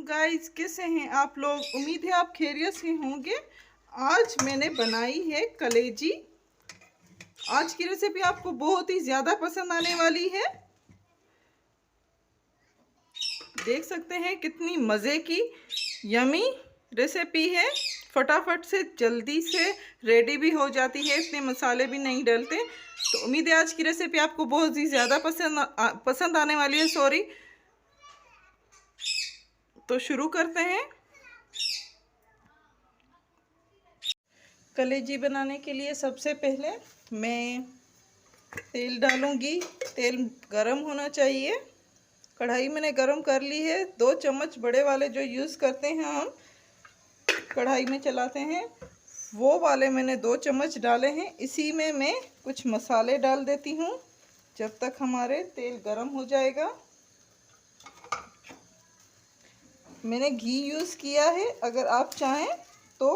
Guys, कैसे हैं आप लोग। उम्मीद है आप खैरियत से होंगे। आज मैंने बनाई है कलेजी। आज की रेसिपी आपको बहुत ही ज़्यादा पसंद आने वाली है। देख सकते हैं कितनी मज़े की यमी रेसिपी है। फटाफट से जल्दी से रेडी भी हो जाती है, इतने मसाले भी नहीं डलते। तो उम्मीद है आज की रेसिपी आपको बहुत ही ज़्यादा पसंद आने वाली है। सॉरी, तो शुरू करते हैं। कलेजी बनाने के लिए सबसे पहले मैं तेल डालूंगी। तेल गरम होना चाहिए। कढ़ाई मैंने गरम कर ली है। 2 चम्मच बड़े वाले जो यूज़ करते हैं हम कढ़ाई में चलाते हैं, वो वाले मैंने 2 चम्मच डाले हैं। इसी में मैं कुछ मसाले डाल देती हूँ जब तक हमारे तेल गरम हो जाएगा। मैंने घी यूज़ किया है, अगर आप चाहें तो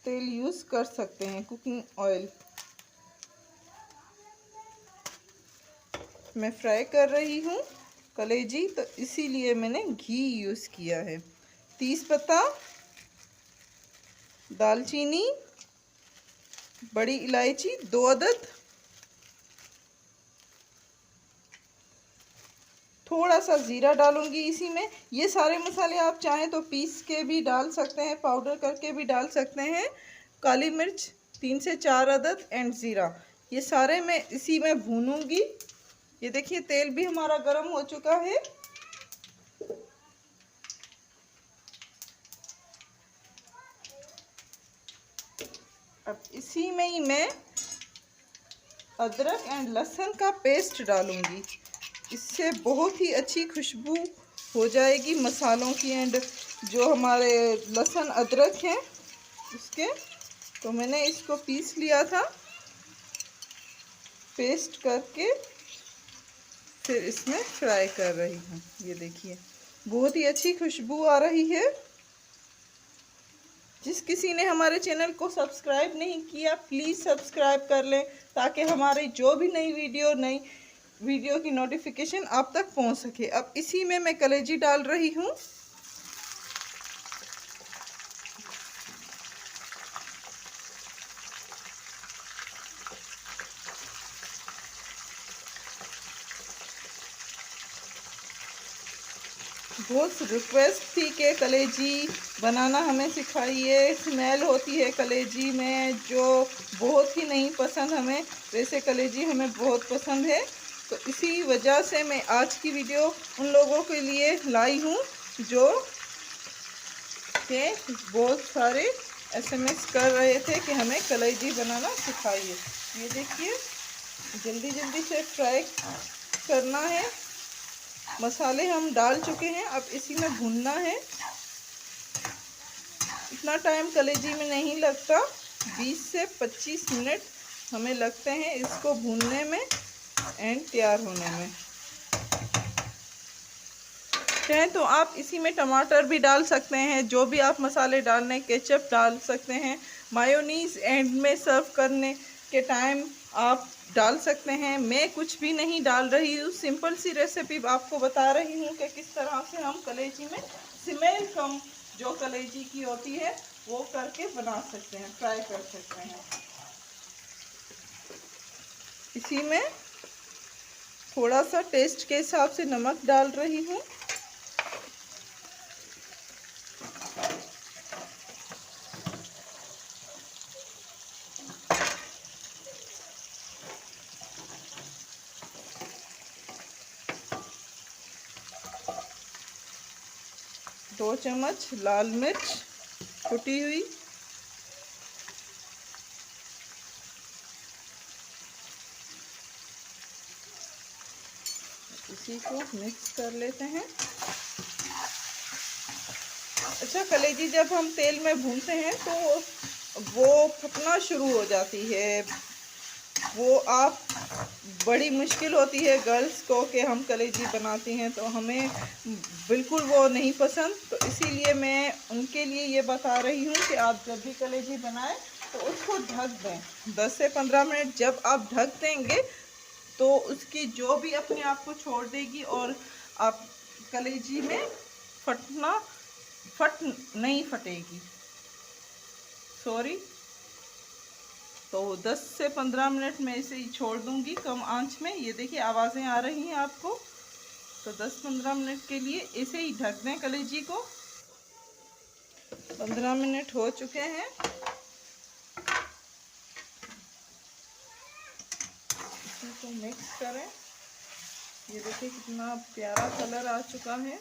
तेल यूज़ कर सकते हैं, कुकिंग ऑयल। मैं फ्राई कर रही हूँ कलेजी, तो इसीलिए मैंने घी यूज़ किया है। तेज़पत्ता, दालचीनी, बड़ी इलायची 2 अदद, थोड़ा सा ज़ीरा डालूंगी इसी में। ये सारे मसाले आप चाहें तो पीस के भी डाल सकते हैं, पाउडर करके भी डाल सकते हैं। काली मिर्च 3 से 4 अदद एंड ज़ीरा, ये सारे मैं इसी में भूनूंगी। ये देखिए तेल भी हमारा गर्म हो चुका है। अब इसी में ही मैं अदरक एंड लहसुन का पेस्ट डालूंगी। इससे बहुत ही अच्छी खुशबू हो जाएगी मसालों की एंड जो हमारे लहसुन अदरक हैं उसके। तो मैंने इसको पीस लिया था पेस्ट करके, फिर इसमें फ्राई कर रही हूँ। ये देखिए बहुत ही अच्छी खुशबू आ रही है। जिस किसी ने हमारे चैनल को सब्सक्राइब नहीं किया प्लीज़ सब्सक्राइब कर लें, ताकि हमारी जो भी नई वीडियो की नोटिफिकेशन आप तक पहुंच सके। अब इसी में मैं कलेजी डाल रही हूँ। बहुत रिक्वेस्ट थी कि कलेजी बनाना हमें सिखाइए। स्मेल होती है कलेजी में जो बहुत ही नहीं पसंद हमें, वैसे कलेजी हमें बहुत पसंद है। तो इसी वजह से मैं आज की वीडियो उन लोगों के लिए लाई हूँ जो के बहुत सारे SMS कर रहे थे कि हमें कलेजी बनाना सिखाइए। ये देखिए जल्दी जल्दी से फ्राई करना है। मसाले हम डाल चुके हैं, अब इसी में भूनना है। इतना टाइम कलेजी में नहीं लगता, 20 से 25 मिनट हमें लगते हैं इसको भूनने में एंड तैयार होने में। चाहें तो आप इसी में टमाटर भी डाल सकते हैं, जो भी आप मसाले डालने, केचप डाल सकते हैं, मायोनीज़ एंड में सर्व करने के टाइम आप डाल सकते हैं। मैं कुछ भी नहीं डाल रही हूँ, सिंपल सी रेसिपी आपको बता रही हूँ कि किस तरह से हम कलेजी में स्मेल कम जो कलेजी की होती है वो करके बना सकते हैं, फ्राई कर सकते हैं। इसी में थोड़ा सा टेस्ट के हिसाब से नमक डाल रही हूँ। दो चम्मच लाल मिर्च कुटी हुई, इसी को मिक्स कर लेते हैं। अच्छा, कलेजी जब हम तेल में भूनते हैं तो वो फटना शुरू हो जाती है। वो आप बड़ी मुश्किल होती है गर्ल्स को कि हम कलेजी बनाती हैं, तो हमें बिल्कुल वो नहीं पसंद। तो इसीलिए मैं उनके लिए ये बता रही हूँ कि आप जब भी कलेजी बनाएं तो उसको ढक दें 10 से 15 मिनट। जब आप ढक देंगे तो उसकी जो भी अपने आप को छोड़ देगी और आप कलेजी में फटना नहीं फटेगी, सॉरी। तो 10 से 15 मिनट में इसे ही छोड़ दूंगी कम आंच में। ये देखिए आवाज़ें आ रही हैं आपको। तो 10-15 मिनट के लिए इसे ही ढक दें कलेजी को। 15 मिनट हो चुके हैं। इसको मिक्स करें। ये देखिए कितना प्यारा कलर आ चुका है।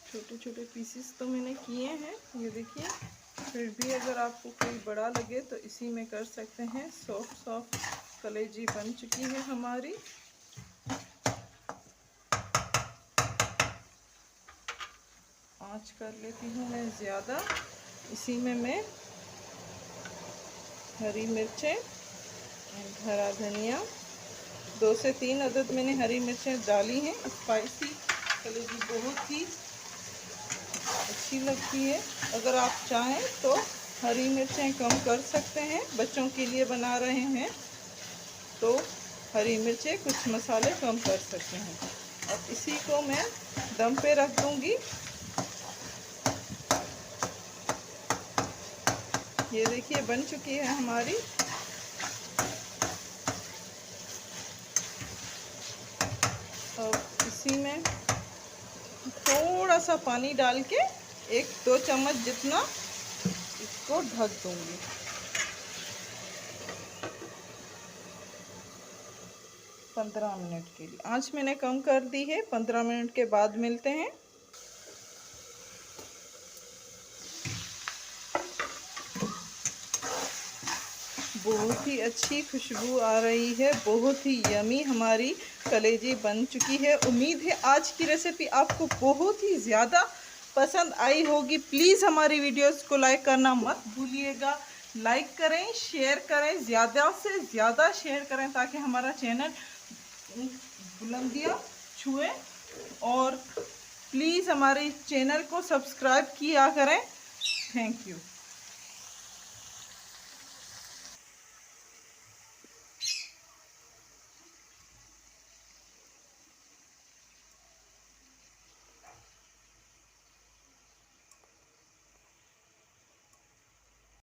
छोटे छोटे पीसेस तो मैंने किए हैं, ये देखिए। फिर भी अगर आपको कोई बड़ा लगे तो इसी में कर सकते हैं। सॉफ्ट सॉफ्ट कलेजी बन चुकी है हमारी। आंच कर लेती हूँ मैं ज़्यादा। इसी में मैं हरी मिर्चें, हरा धनिया, 2 से 3 अदद मैंने हरी मिर्चें डाली हैं। स्पाइसी कलेजी बहुत ही अच्छी लगती है। अगर आप चाहें तो हरी मिर्चें कम कर सकते हैं। बच्चों के लिए बना रहे हैं तो हरी मिर्चें, कुछ मसाले कम कर सकते हैं। अब इसी को मैं दम पे रख दूंगी। ये देखिए बन चुकी है हमारी। अब इसी में थोड़ा सा पानी डाल के 1-2 चम्मच जितना इसको ढक दूंगी। 15 मिनट के लिए आंच मैंने कम कर दी है। 15 मिनट के बाद मिलते हैं। बहुत ही अच्छी खुशबू आ रही है। बहुत ही यमी हमारी कलेजी बन चुकी है। उम्मीद है आज की रेसिपी आपको बहुत ही ज़्यादा पसंद आई होगी। प्लीज़ हमारी वीडियोस को लाइक करना मत भूलिएगा। लाइक करें, शेयर करें, ज़्यादा से ज़्यादा शेयर करें ताकि हमारा चैनल बुलंदियाँ छुए। और प्लीज़ हमारे चैनल को सब्सक्राइब किया करें। Thank you.